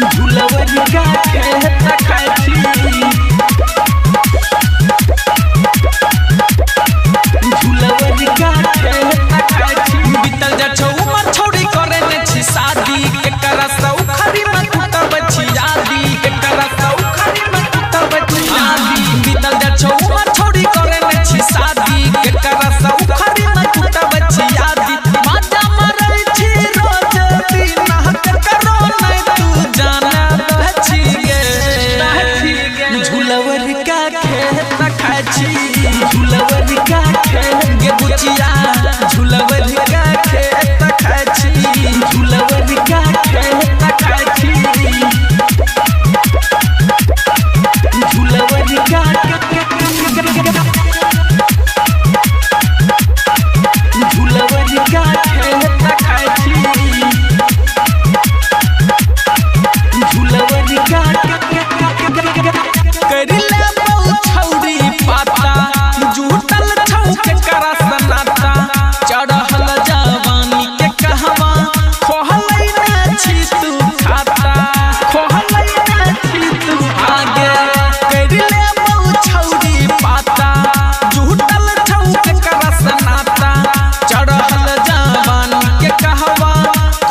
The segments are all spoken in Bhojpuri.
झुलवरी का खेत खाची झुलवरी का खेत खाची बीतल जा छौ उमर छोड़ी करे ने छी शादी एकरा सौ खरी में कुतर बची यादी एकरा सौ खरी में कुतर बची यादी बीतल जा छौ उमर छोड़ी करे ने छी शादी एकरा सौ खरी में कुतर बची यादी माता मरै छी रोज दिन हक करो नै तू जाना बची गे झुलवरी का खेत खाची झुलवरी का खेत गे बुचिया झुलवरी का खेत खाची झुलवरी का खेत खाची झुलवरी का झुलवरी का खेत खाची झुलवरी का करिले बहु छौरी पाता जुटल छौक करा सनाता चढ़ल जवानी के कहवा खोहलै ना छी तू खाता खोहलै ना छी तू आगे करिले बहु छौरी पाता जुटल छौक करा सनाता चढ़ल जवानी के कहवा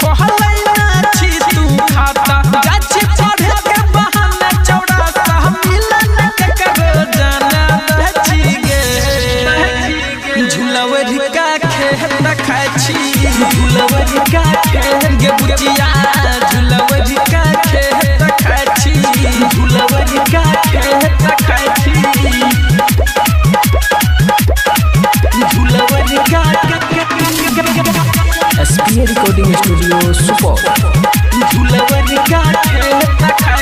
खोहलै ना छी तू खाता जाछि पढ़े के बहाना चौड़ा सा मिलन के करो जाना बची गे झुलवरी का खेत खाची झुलवरी का खेत गे बुचिया झुलवरी का खेत खाची झुलवरी का खेत खाची झुलवरी का SPA रिकॉर्डिंग स्टूडियो सुपौल झुलवरी का खेत खाची